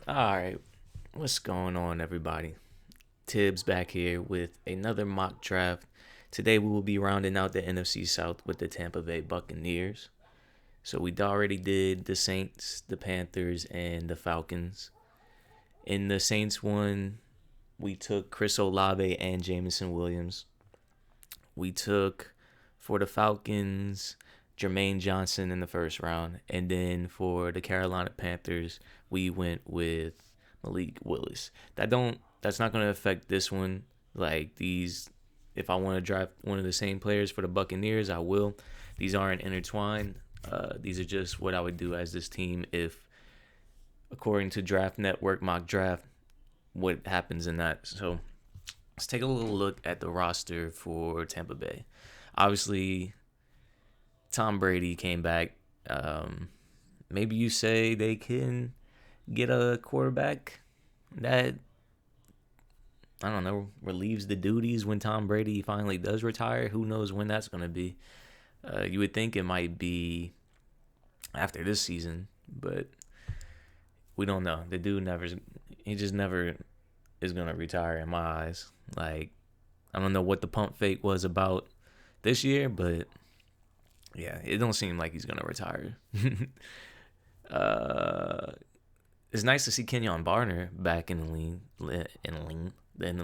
All right, what's going on, everybody? Tibbs back here with another mock draft. Today we will be rounding out the NFC South with the Tampa Bay Buccaneers. So we already did the Saints, the Panthers, and the Falcons. In the Saints one, we took Chris Olave and Jamison Williams. We took for the Falcons Jermaine Johnson in the first round, and then for the Carolina Panthers, we went with Malik Willis. That's not going to affect this one. Like these, if I want to draft one of the same players for the Buccaneers, I will. These aren't intertwined. These are just what I would do as this team if, according to Draft Network mock draft, what happens in that. So let's take a little look at the roster for Tampa Bay. Obviously, Tom Brady came back. Maybe you say they can get a quarterback that, I don't know, relieves the duties when Tom Brady finally does retire. Who knows when that's going to be? You would think it might be after this season, but we don't know. The dude he just never is going to retire in my eyes. Like, I don't know what the pump fake was about this year, but yeah, it don't seem like he's gonna retire. uh, it's nice to see Kenyon Barner back in the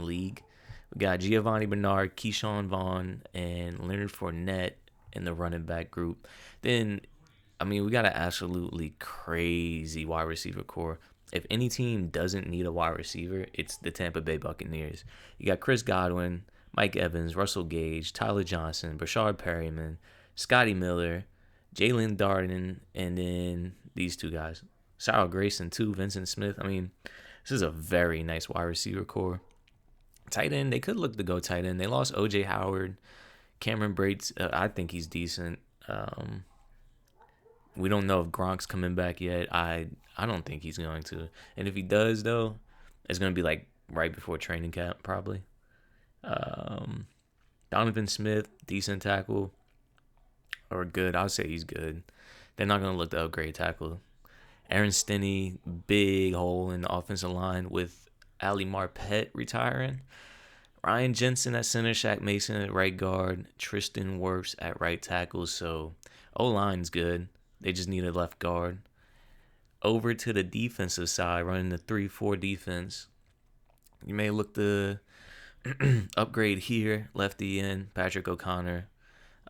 league. We got Giovanni Bernard, Keyshawn Vaughn, and Leonard Fournette in the running back group. Then, I mean, we got an absolutely crazy wide receiver core. If any team doesn't need a wide receiver, it's the Tampa Bay Buccaneers. You got Chris Godwin, Mike Evans, Russell Gage, Tyler Johnson, Brashard Perryman, Scotty Miller, Jalen Darden, and then these two guys. Cyril Grayson, too, Vincent Smith. I mean, this is a very nice wide receiver core. Tight end, they could look to go tight end. They lost O.J. Howard. Cameron Brates, I think he's decent. We don't know if Gronk's coming back yet. I don't think he's going to. And if he does, though, it's going to be like right before training camp, probably. Um, Donovan Smith, decent tackle. Or good. I'll say he's good. They're not going to look to upgrade tackle. Aaron Stinney, big hole in the offensive line with Ali Marpet retiring. Ryan Jensen at center, Shaq Mason at right guard, Tristan Wirfs at right tackle. So O-line's good. They just need a left guard. Over to the defensive side, running the 3-4 defense. You may look to upgrade here, lefty in, Patrick O'Connor.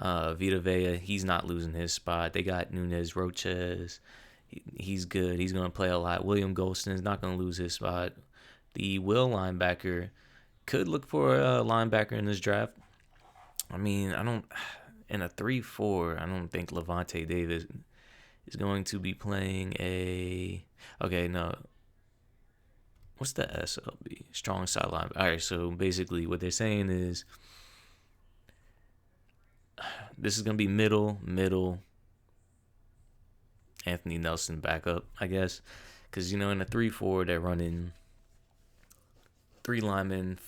Vita Vea, he's not losing his spot. They got Nunez Roches. He's good. He's going to play a lot. William Golston's not going to lose his spot. The will linebacker could look for a linebacker in this draft. I mean, in a 3-4, I don't think Levante Davis is going to be playing okay, no. What's the SLB? Strong sideline. All right, so basically what they're saying is this is going to be middle, Anthony Nelson backup, I guess. Because, in a 3-4, they're running three linemen,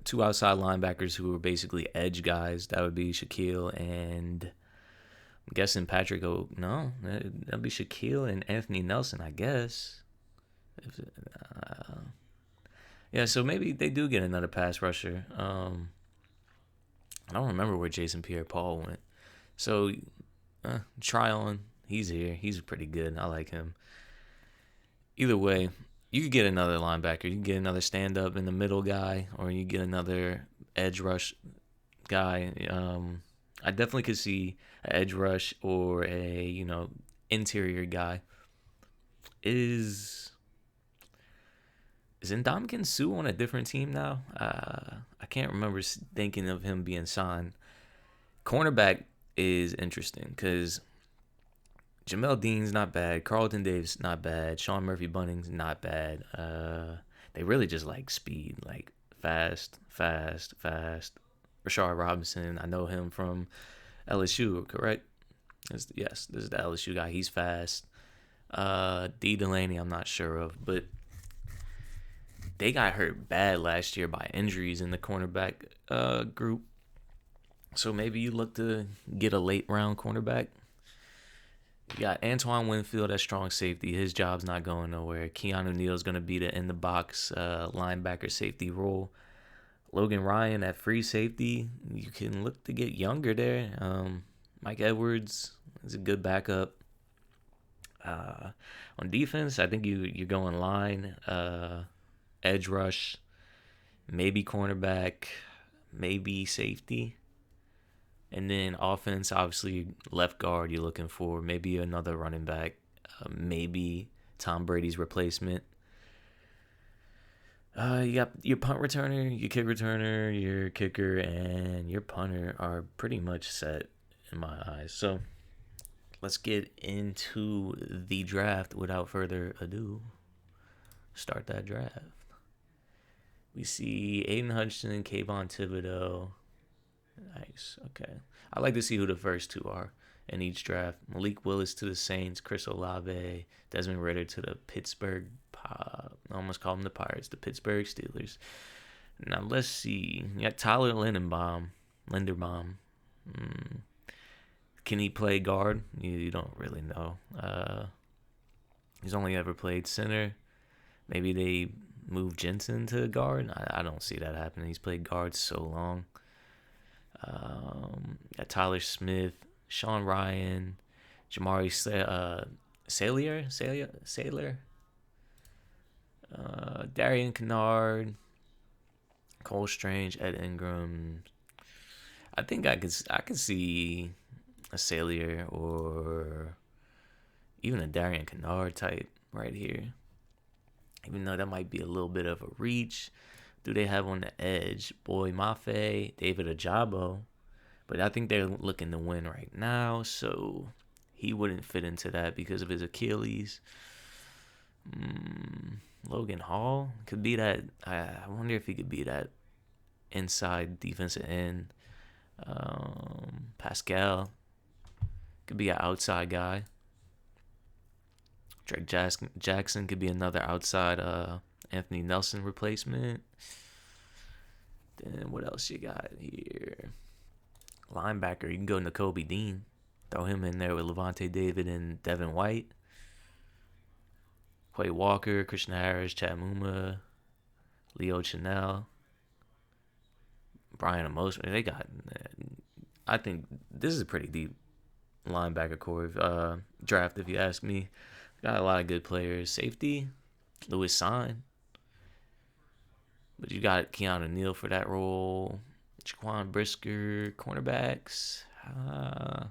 two outside linebackers who are basically edge guys. That would be Shaquille and I'm guessing Patrick. No, that'd be Shaquille and Anthony Nelson, I guess. Yeah, so maybe they do get another pass rusher. I don't remember where Jason Pierre-Paul went. So, Tryon, he's here. He's pretty good. I like him. Either way, you could get another linebacker. You can get another stand-up in the middle guy, or you get another edge rush guy. I definitely could see an edge rush or a interior guy. Is Ndamukong Suh on a different team now? I can't remember thinking of him being signed. Cornerback is interesting because Jamel Dean's not bad. Carlton Davis not bad. Sean Murphy Bunning's not bad. They really just like speed, like fast. Rashard Robinson, I know him from LSU, correct? Yes, this is the LSU guy. He's fast. D. Delaney, I'm not sure of, but they got hurt bad last year by injuries in the cornerback group. So maybe you look to get a late round cornerback. You got Antoine Winfield at strong safety. His job's not going nowhere. Keanu Neal's going to be the in the box linebacker safety role. Logan Ryan at free safety. You can look to get younger there. Mike Edwards is a good backup. On defense, I think you're going line, edge rush, maybe cornerback, maybe safety. And then offense, obviously left guard you're looking for, maybe another running back, maybe Tom Brady's replacement. You got your punt returner, your kick returner, your kicker, and your punter are pretty much set in my eyes. So let's get into the draft without further ado. Start that draft. We see Aiden Hutchinson, Kayvon Thibodeau. Nice. Okay. I like to see who the first two are in each draft. Malik Willis to the Saints, Chris Olave, Desmond Ridder to the Pittsburgh. I almost call them the Pirates, the Pittsburgh Steelers. Now let's see. You got Tyler Linderbaum. Can he play guard? You don't really know. He's only ever played center. Maybe they move Jensen to guard. I don't see that happening. He's played guard so long. Got Tyler Smith, Sean Ryan, Jamari Sailor, Darian Kennard, Cole Strange, Ed Ingram. I think I could see a Sailor or even a Darian Kennard type right here. Even though that might be a little bit of a reach. Do they have on the edge? Boy Mafe, David Ajabo. But I think they're looking to win right now, so he wouldn't fit into that because of his Achilles. Logan Hall could be that. I wonder if he could be that inside defensive end. Pascal could be an outside guy. Drake Jackson could be another outside Anthony Nelson replacement. Then what else you got here? Linebacker, you can go Nakobe Dean. Throw him in there with Levante David and Devin White. Quay Walker, Christian Harris, Chad Muma, Leo Chanel, Brian Amos. They got, I think this is a pretty deep linebacker core draft, if you ask me. Got a lot of good players. Safety, Louis Sign. But you got Keanu Neal for that role. Jaquan Brisker, cornerbacks. What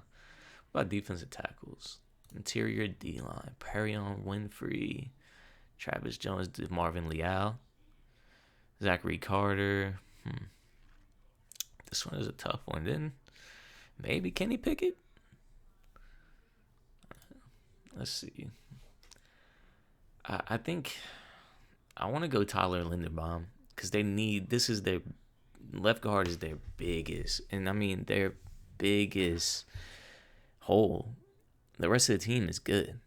about defensive tackles? Interior D-line. Perrion Winfrey. Travis Jones, Marvin Leal. Zachary Carter. This one is a tough one. Then maybe Kenny Pickett. Let's see. I think I want to go Tyler Linderbaum because this is their left guard is their biggest, and I mean their biggest hole. The rest of the team is good.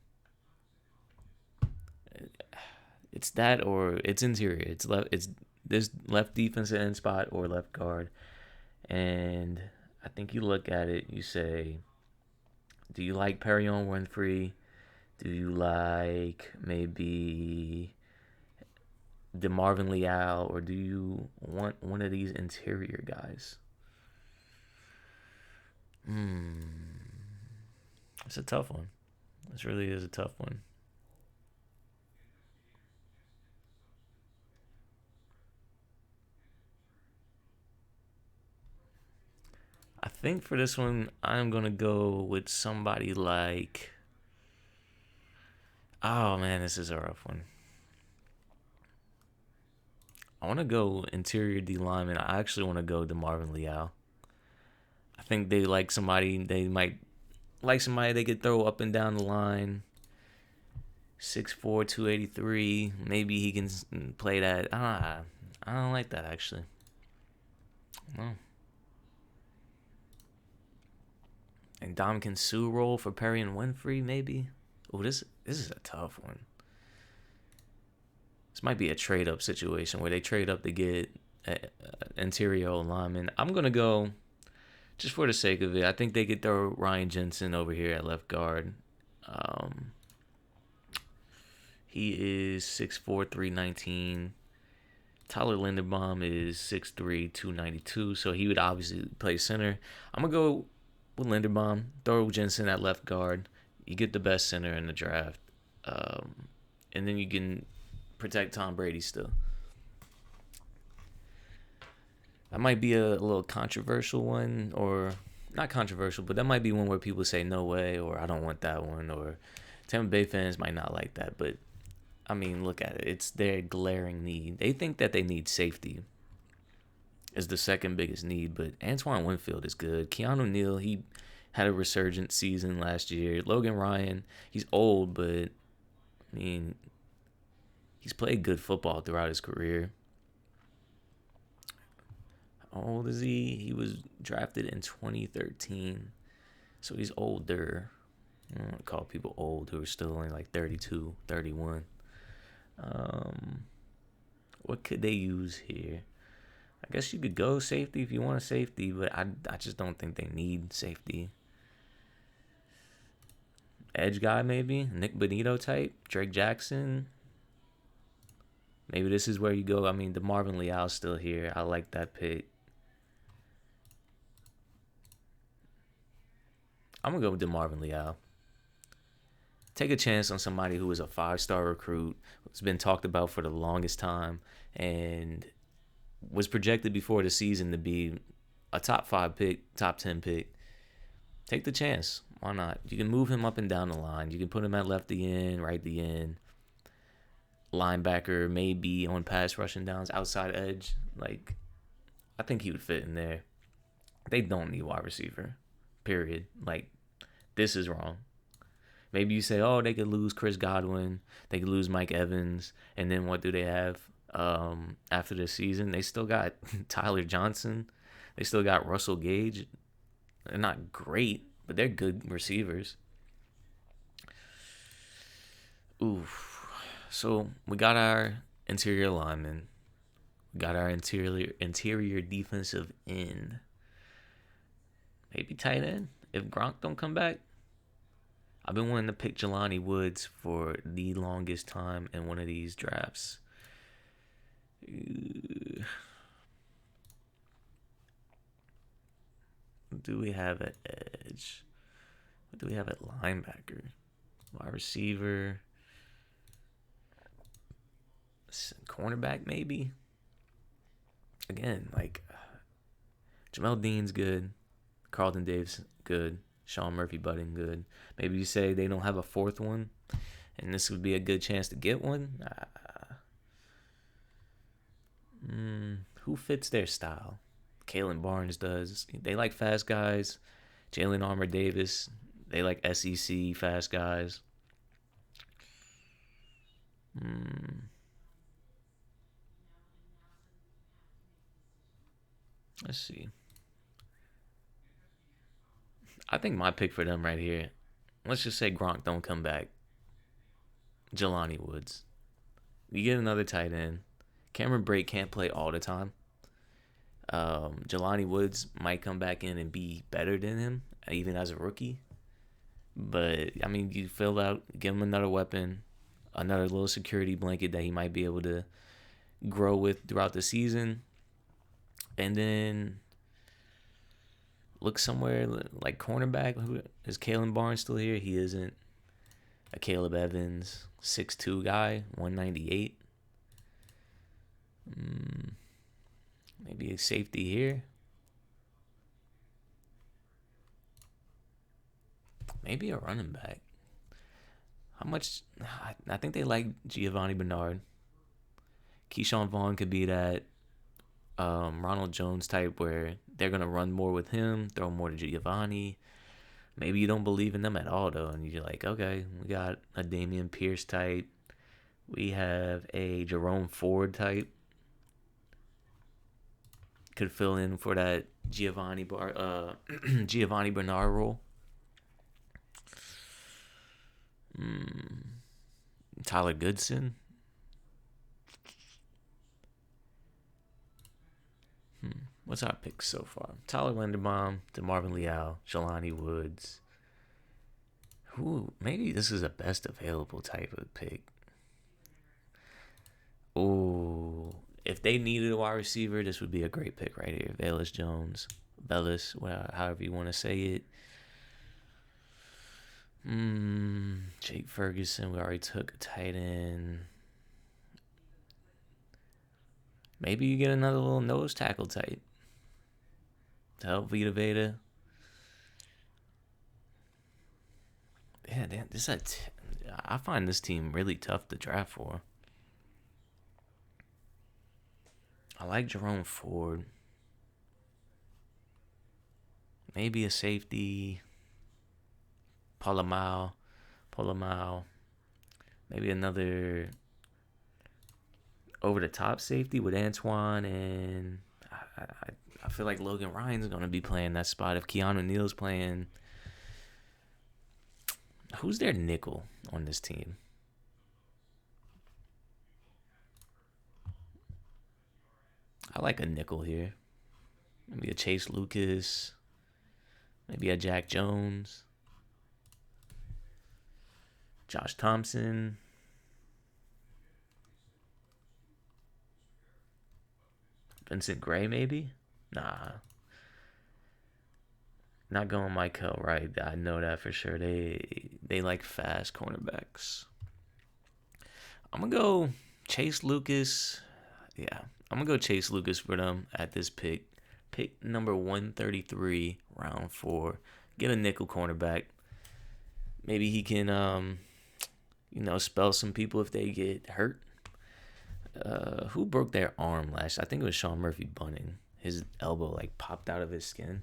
It's that or it's interior. It's left. It's this left defensive end spot or left guard, and I think you look at it. You say, do you like Perrion Winfrey? Do you like maybe DeMarvin Leal, or do you want one of these interior guys? It's a tough one. This really is a tough one. I think for this one, I'm going to go with somebody like... Oh, man, this is a rough one. I want to go interior D lineman. I actually want to go to Marvin Leal. I think they like somebody. They might like somebody they could throw up and down the line. 6'4", 283. Maybe he can play that. I don't like that, actually. No. And Dominican Sue role for Perry and Winfrey, maybe. Oh, this is a tough one. This might be a trade-up situation where they trade up to get an interior lineman. I'm going to go, just for the sake of it, I think they could throw Ryan Jensen over here at left guard. Um, he is 6'4", 319. Tyler Linderbaum is 6'3", 292. So he would obviously play center. I'm gonna go with Linderbaum. Throw Jensen at left guard. You get the best center in the draft, um, and then you can protect Tom Brady still. That might be a little controversial one, or not controversial, but that might be one where people say no way, or I don't want that one, or Tampa Bay fans might not like that. But I mean, look at it; it's their glaring need. They think that they need safety is the second biggest need, but Antoine Winfield is good. Keanu Neal, he had a resurgent season last year. Logan Ryan, he's old, but I mean, he's played good football throughout his career. How old is he? He was drafted in 2013, so he's older. I don't want to call people old who are still only like 32, 31. Um, what could they use here? I guess you could go safety if you want a safety, but I just don't think they need safety. Edge guy, maybe? Nick Benito type? Drake Jackson? Maybe this is where you go. I mean, the Marvin Leal's still here. I like that pick. I'm going to go with DeMarvin Leal. Take a chance on somebody who is a 5-star recruit, who's been talked about for the longest time, and was projected before the season to be a top 5 pick, top 10 pick. Take the chance. Why not? You can move him up and down the line. You can put him at left the end, right the end. Linebacker, maybe on pass rushing downs, outside edge. Like, I think he would fit in there. They don't need wide receiver. Period. Like, this is wrong. Maybe you say, oh, they could lose Chris Godwin. They could lose Mike Evans. And then what do they have after the season? They still got Tyler Johnson. They still got Russell Gage. They're not great, but they're good receivers. Oof. So we got our interior lineman. We got our interior defensive end. Maybe tight end if Gronk don't come back. I've been wanting to pick Jelani Woods for the longest time in one of these drafts. Do we have at edge? What do we have at linebacker? Wide receiver. Cornerback, maybe? Again, like, Jamel Dean's good. Carlton Davis, good. Sean Murphy Budding, good. Maybe you say they don't have a fourth one, and this would be a good chance to get one. Who fits their style? Kalen Barnes does. They like fast guys. Jalen Armour Davis. They like SEC fast guys. Let's see. I think my pick for them right here, let's just say Gronk don't come back. Jelani Woods. You get another tight end. Cameron Brate can't play all the time. Jelani Woods might come back in and be better than him, even as a rookie. But, I mean, you fill out, give him another weapon, another little security blanket that he might be able to grow with throughout the season. And then look somewhere like cornerback. Who is Kalen Barnes still here? He isn't. A Caleb Evans, 6'2" guy, 198. Maybe a safety here. Maybe a running back. How much? I think they like Giovanni Bernard. Keyshawn Vaughn could be that Ronald Jones type where they're going to run more with him, throw more to Giovanni. Maybe you don't believe in them at all, though, and you're like, okay, we got a Damian Pierce type. We have a Jerome Ford type. Could fill in for that Giovanni Bernard role. Tyler Goodson. What's our picks so far? Tyler Linderbaum, DeMarvin Leal, Jelani Woods. Who? Maybe this is a best available type of pick. Oh, if they needed a wide receiver, this would be a great pick right here. Velus Jones, Bellis, however you want to say it. Jake Ferguson. We already took a tight end. Maybe you get another little nose tackle type to help Vita Veda. Yeah, I find this team really tough to draft for. I like Jerome Ford. Maybe a safety. Polamalu. Maybe another over the top safety with Antoine, and I feel like Logan Ryan's gonna be playing that spot if Keanu Neal's playing. Who's their nickel on this team? I like a nickel here. Maybe a Chase Lucas. Maybe a Jack Jones. Josh Thompson. Vincent Gray, maybe? Nah. Not going Michael Wright. I know that for sure. They like fast cornerbacks. I'm going to go Chase Lucas. Yeah, I'm going to go Chase Lucas for them at this pick. Pick number 133, round 4. Get a nickel cornerback. Maybe he can, spell some people if they get hurt. Who broke their arm last? I think it was Sean Murphy Bunting. His elbow popped out of his skin.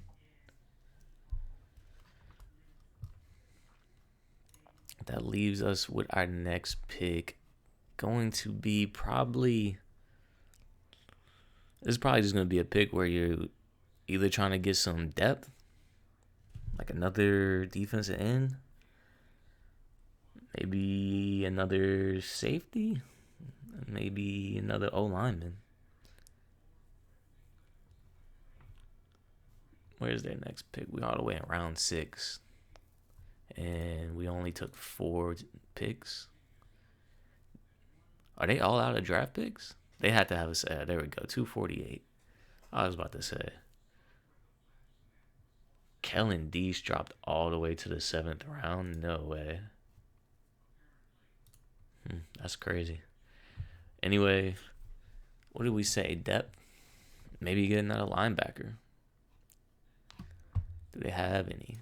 That leaves us with our next pick. Going to be probably. This is probably just going to be a pick where you're either trying to get some depth, like another defensive end, maybe another safety, maybe another O lineman. Where's their next pick? We're all the way in round 6. And we only took 4 picks. Are they all out of draft picks? They had to have a there we go, 248. I was about to say. Kellen Deese dropped all the way to the 7th round? No way. That's crazy. Anyway, what did we say? Depth? Maybe you get another linebacker. Do they have any?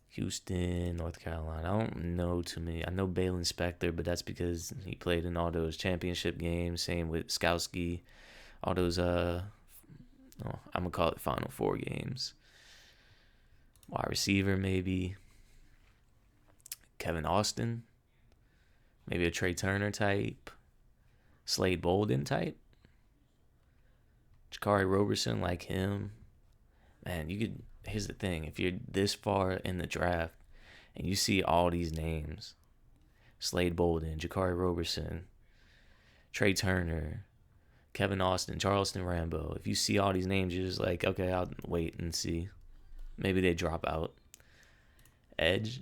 Houston, North Carolina. I don't know too many. I know Balin Spector, but that's because he played in all those championship games. Same with Skowski. All those, I'm going to call it Final Four games. Wide receiver, maybe. Kevin Austin. Maybe a Trey Turner type. Slade Bolden type. Jakari Roberson, like him. Man, you could. Here's the thing. If you're this far in the draft and you see all these names, Slade Bolden, Jakari Roberson, Trey Turner, Kevin Austin, Charleston Rambo, if you see all these names, you're just like, okay, I'll wait and see. Maybe they drop out. Edge,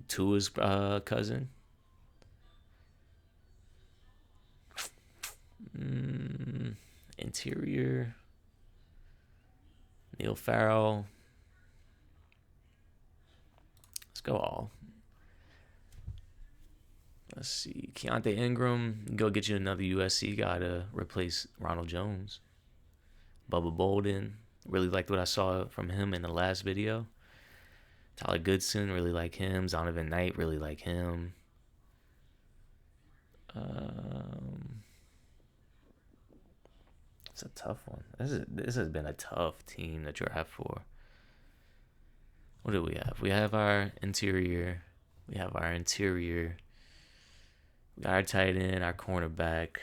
Tua's cousin. Interior. Neil Farrell. Let's go all. Let's see. Keontae Ingram. Go get you another USC guy to replace Ronald Jones. Bubba Bolden. Really liked what I saw from him in the last video. Tyler Goodson. Really like him. Zonovan Knight. Really like him. It's a tough one. This has been a tough team to draft for. What do we have? We have our interior. We got our tight end, our cornerback.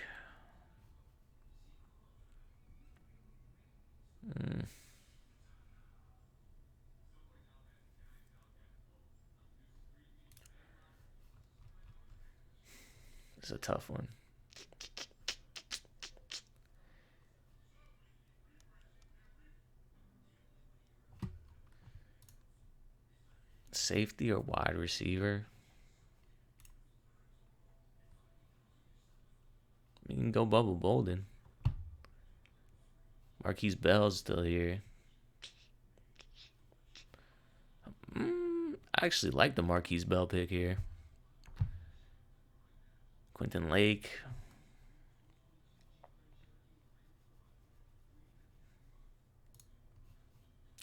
It's a tough one. Safety or wide receiver? You can go Bubba Bolden. Marquise Bell's still here. I actually like the Marquise Bell pick here. Quentin Lake.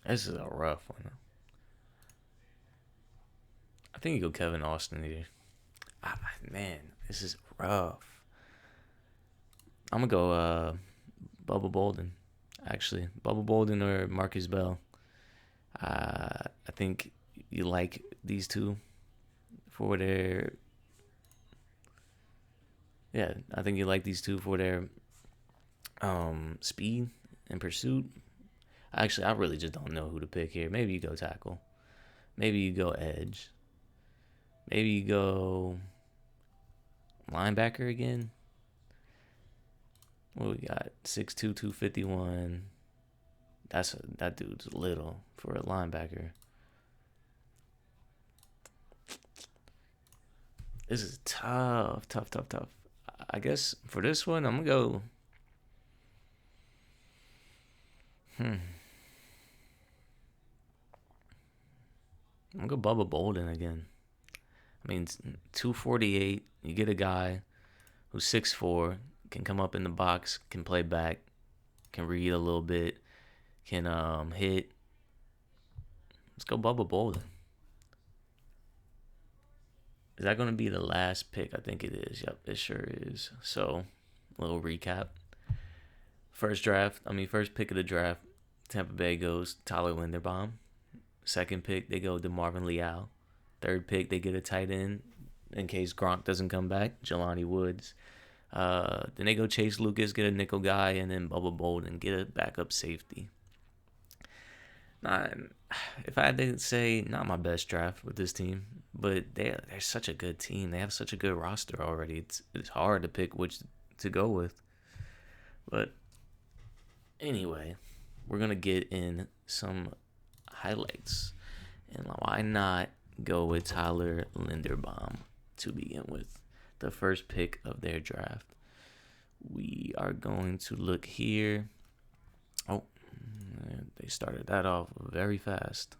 This is a rough one. I think you go Kevin Austin here. Man, this is rough. I'm going to go Bubba Bolden. Actually, Bubba Bolden or Marcus Bell. I think you like these two for their... Yeah, I think you like these two for their speed and pursuit. Actually, I really just don't know who to pick here. Maybe you go tackle. Maybe you go edge. Maybe you go linebacker again. What we got? 6'2", 251. That dude's little for a linebacker. This is tough. I guess for this one, I'm gonna go. I'm gonna go Bubba Bolden again. I mean, 248. You get a guy who's 6'4", can come up in the box, can play back, can read a little bit, can hit. Let's go Bubba Bolden. Is that going to be the last pick? I think it is. Yep, it sure is. So, a little recap. First pick of the draft, Tampa Bay goes Tyler Linderbaum. Second pick, they go DeMarvin Leal. Third pick, they get a tight end in case Gronk doesn't come back, Jelani Woods. Then they go Chase Lucas, get a nickel guy, and then Bubba Bolden, get a backup safety. If I had to say, not my best draft with this team, but they're such a good team. They have such a good roster already. It's hard to pick which to go with. But anyway, we're going to get in some highlights. And why not go with Tyler Linderbaum to begin with? The first pick of their draft. We are going to look here. Oh, they started that off very fast.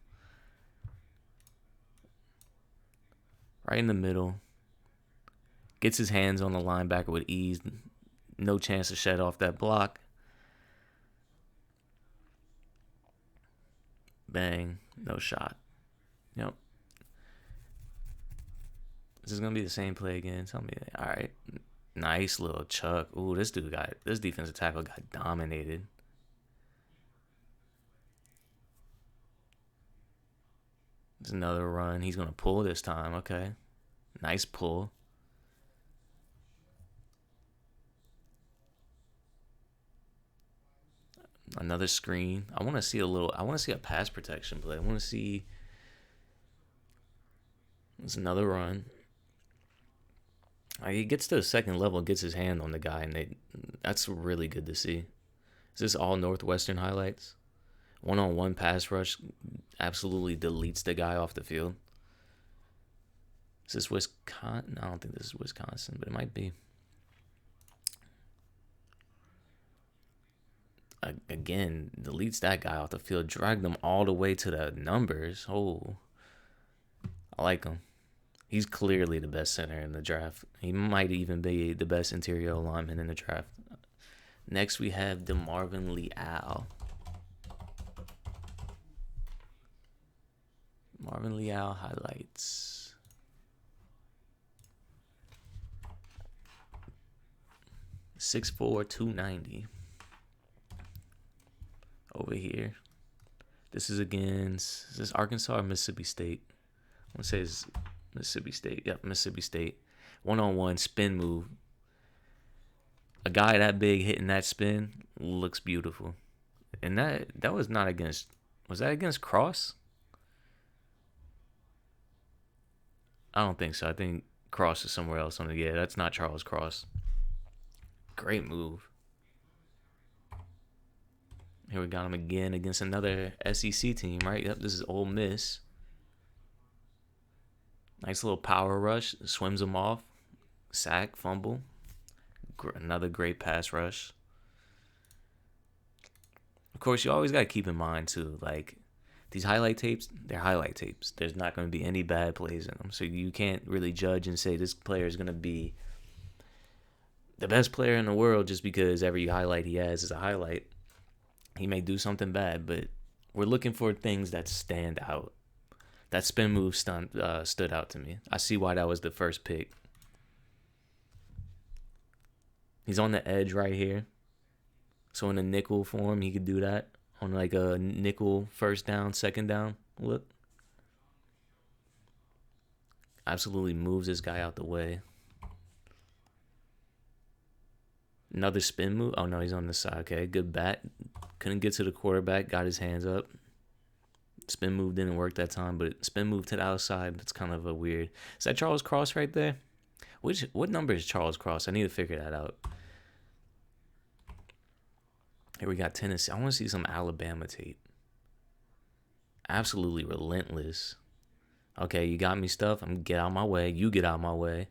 Right in the middle. Gets his hands on the linebacker with ease. No chance to shed off that block. Bang. No shot. Yep. This is going to be the same play again. Tell me that. All right. Nice little chuck. Ooh, this defensive tackle got dominated. There's another run. He's going to pull this time. Okay. Nice pull. Another screen. I want to see a pass protection play. I want to see. There's another run. He gets to the second level and gets his hand on the guy, and that's really good to see. Is this all Northwestern highlights? One-on-one pass rush absolutely deletes the guy off the field. Is this Wisconsin? I don't think this is Wisconsin, but it might be. Again, deletes that guy off the field. Drag them all the way to the numbers. Oh, I like him. He's clearly the best center in the draft. He might even be the best interior lineman in the draft. Next, we have DeMarvin Leal. Marvin Leal highlights. .6'4", 290. Over here. This is Arkansas or Mississippi State? I want to say it's Mississippi State. Yep, Mississippi State. One-on-one spin move. A guy that big hitting that spin looks beautiful. And that was not against... Was that against Cross? I don't think so. I think Cross is somewhere else on the... Yeah, that's not Charles Cross. Great move. Here we got him again against another SEC team, right? Yep, this is Ole Miss. Nice little power rush. Swims him off. Sack, fumble. Another great pass rush. Of course, you always got to keep in mind, too, like, these highlight tapes, they're highlight tapes. There's not going to be any bad plays in them. So you can't really judge and say this player is going to be the best player in the world just because every highlight he has is a highlight. He may do something bad, but we're looking for things that stand out. That spin move stood out to me. I see why that was the first pick. He's on the edge right here. So in a nickel form, he could do that. On like a nickel first down, second down look. Absolutely moves this guy out the way. Another spin move. Oh, no, he's on the side. Okay, good bat. Couldn't get to the quarterback. Got his hands up. Spin move didn't work that time, but spin move to the outside. That's kind of a weird. Is that Charles Cross right there? What number is Charles Cross? I need to figure that out. Here we got Tennessee. I want to see some Alabama tape. Absolutely relentless. Okay, you got me stuff. I'm gonna get out of my way. You get out of my way.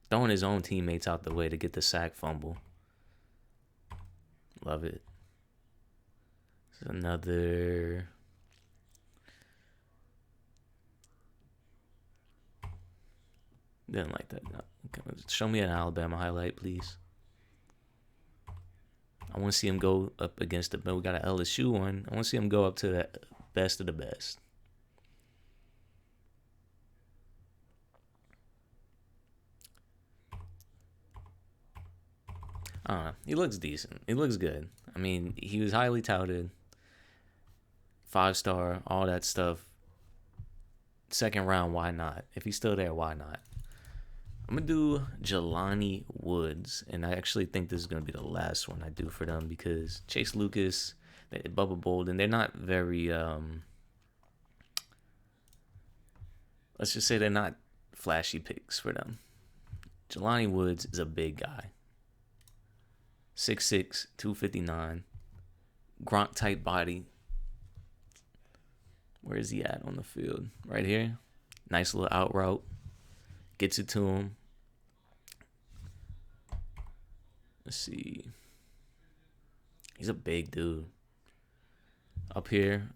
Throwing his own teammates out the way to get the sack fumble. Love it. This is another. Didn't like that. No. Show me an Alabama highlight, please. I want to see him go up against the. We got an LSU one. I want to see him go up to the best of the best. I don't know. He looks decent. He looks good. I mean, he was highly touted. 5-star, all that stuff. Second round, why not? If he's still there, why not? I'm going to do Jelani Woods, and I actually think this is going to be the last one I do for them because Chase Lucas, Bubba Bolden, they're not very, let's just say they're not flashy picks for them. Jelani Woods is a big guy. 6'6", 259, Gronk type body. Where is he at on the field? Right here. Nice little out route. Gets it to him. Let's see. He's a big dude. Up here.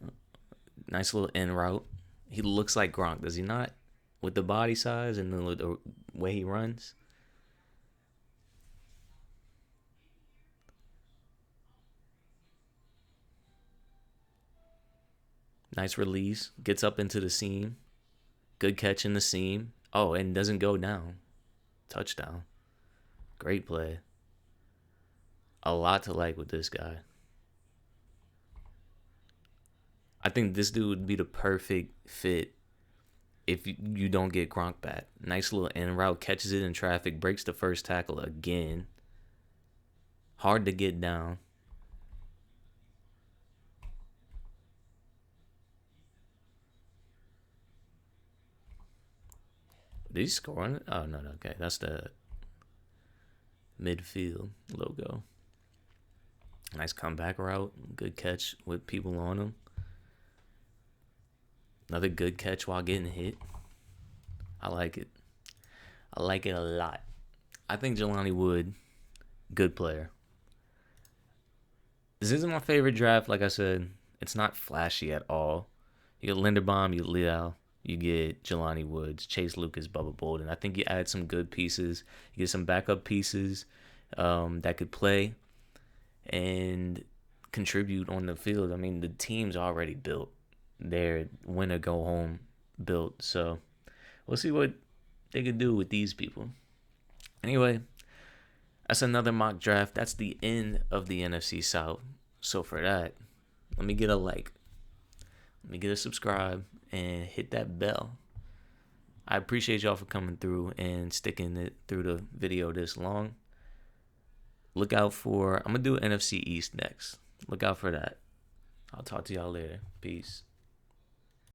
Nice little in route. He looks like Gronk, does he not? With the body size and the way he runs. Nice release. Gets up into the seam. Good catch in the seam. Oh, and doesn't go down. Touchdown. Great play. A lot to like with this guy. I think this dude would be the perfect fit if you don't get Gronk back. Nice little in route. Catches it in traffic. Breaks the first tackle again. Hard to get down. Did he score on it? Oh, no. Okay, that's the midfield logo. Nice comeback route. Good catch with people on him. Another good catch while getting hit. I like it. I like it a lot. I think Jelani Wood, good player. This isn't my favorite draft. Like I said, it's not flashy at all. You get Linderbaum, you get Leal. You get Jelani Woods, Chase Lucas, Bubba Bolden. I think you add some good pieces. You get some backup pieces that could play and contribute on the field. I mean, the team's already built. They're win or go home built. So we'll see what they could do with these people. Anyway, that's another mock draft. That's the end of the NFC South. So for that, let me get a like. Let me get a subscribe and hit that bell. I appreciate y'all for coming through and sticking it through the video this long. Look out for, I'm going to do NFC East next. Look out for that. I'll talk to y'all later. Peace.